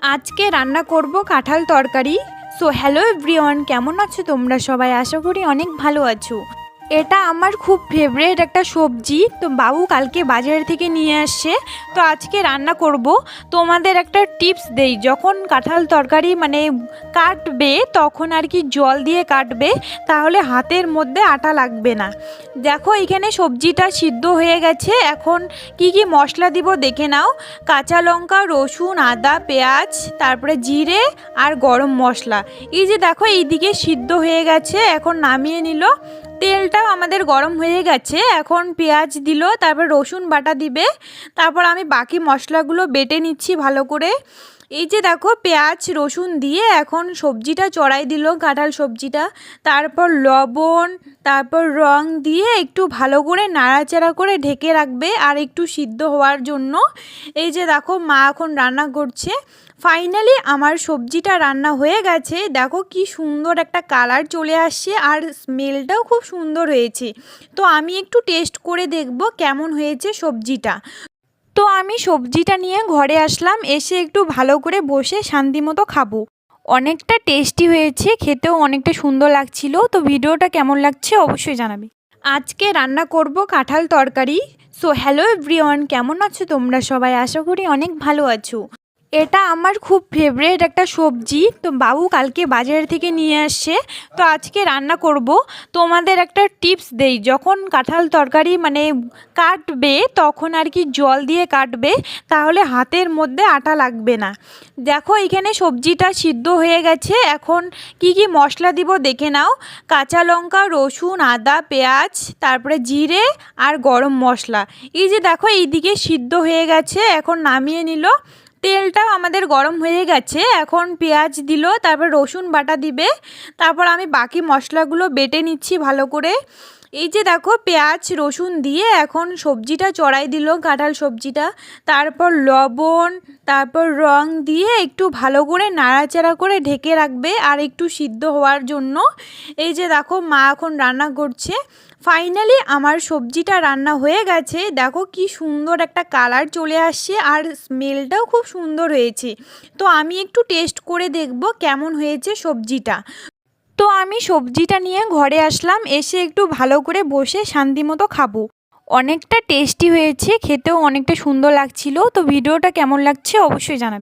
আজকে রান্না করব কাঁঠাল তরকারি। সো হ্যালো এভরিওয়ান, কেমন আছো তোমরা সবাই? আশা করি অনেক ভালো আছো। এটা আমার খুব ফেভারিট একটা সবজি। তো বাবু কালকে বাজার থেকে নিয়ে আসছে, তো আজকে রান্না করব। তোমাদের একটা টিপস দেই, যখন কাঁঠাল তরকারি কাটবে তখন আর কি জল দিয়ে কাটবে, তাহলে হাতের মধ্যে আটা লাগবে না। দেখো এখানে সবজিটা সিদ্ধ হয়ে গেছে। এখন কি কি মশলা দিব দেখে নাও। কাঁচা লঙ্কা, রসুন, আদা, পেঁয়াজ, তারপরে জিরে আর গরম মশলা। এই যে দেখো এইদিকে সিদ্ধ হয়ে গেছে, এখন নামিয়ে নিল। তেলটাও আমাদের গরম হয়ে গেছে, এখন পেঁয়াজ দিল, তারপর রসুন বাটা দিবে। তারপর আমি বাকি মশলাগুলো বেটে নিচ্ছি ভালো করে। এই যে দেখো পেঁয়াজ রসুন দিয়ে এখন সবজিটা চড়াই দিল, কাঁঠাল সবজিটা। তারপর লবণ, তারপর রং দিয়ে একটু ভালো করে নাড়াচাড়া করে ঢেকে রাখবে আর একটু সিদ্ধ হওয়ার জন্য। এই যে দেখো মা এখন রান্না করছে। ফাইনালি আমার সবজিটা রান্না হয়ে গেছে। দেখো কি সুন্দর একটা কালার চলে আসছে আর স্মেলটাও খুব সুন্দর হয়েছে। তো আমি একটু টেস্ট করে দেখব কেমন হয়েছে সবজিটা। তো আমি সবজিটা নিয়ে ঘরে আসলাম, এসে একটু ভালো করে বসে শান্তিমতো খাবো। অনেকটা টেস্টি হয়েছে, খেতেও অনেকটা সুন্দর লাগছিল। তো ভিডিওটা কেমন লাগছে অবশ্যই জানাবে। আজকে রান্না করব কাঁঠাল তরকারি। সো হ্যালো এভরিওয়ান, কেমন আছো তোমরা সবাই? আশা করি অনেক ভালো আছো। এটা আমার খুব ফেভারিট একটা সবজি। তো বাবু কালকে বাজার থেকে নিয়ে আসছে, তো আজকে রান্না করব। তোমাদের একটা টিপস দেই, যখন কাঁঠাল তরকারি কাটবে তখন আর কি জল দিয়ে কাটবে, তাহলে হাতের মধ্যে আটা লাগবে না। দেখো এখানে সবজিটা সিদ্ধ হয়ে গেছে। এখন কি কি মশলা দিব দেখে নাও। কাঁচা লঙ্কা, রসুন, আদা, পেঁয়াজ, তারপরে জিরে আর গরম মশলা। এই যে দেখো এইদিকে সিদ্ধ হয়ে গেছে, এখন নামিয়ে নিল। তেলটাও আমাদের গরম হয়ে গেছে, এখন পেঁয়াজ দিল, তারপর রসুন বাটা দিবে। তারপর আমি বাকি মশলাগুলো বেটে নিচ্ছি ভালো করে। এই যে দেখো পেঁয়াজ রসুন দিয়ে এখন সবজিটা চড়াই দিল, কাঁঠাল সবজিটা। তারপর লবণ, তারপর রং দিয়ে একটু ভালো করে নাড়াচাড়া করে ঢেকে রাখবে আর একটু সিদ্ধ হওয়ার জন্য। এই যে দেখো মা এখন রান্না করছে। ফাইনালি আমার সবজিটা রান্না হয়ে গেছে। দেখো কি সুন্দর একটা কালার চলে আসছে আর স্মেলটাও খুব সুন্দর হয়েছে। তো আমি একটু টেস্ট করে দেখব কেমন হয়েছে সবজিটা। তো আমি সবজিটা নিয়ে ঘরে আসলাম, এসে একটু ভালো করে বসে শান্তিমতো খাবো। অনেকটা টেস্টি হয়েছে, খেতেও অনেকটা সুন্দর লাগছিল। তো ভিডিওটা কেমন লাগছে অবশ্যই জানাবে।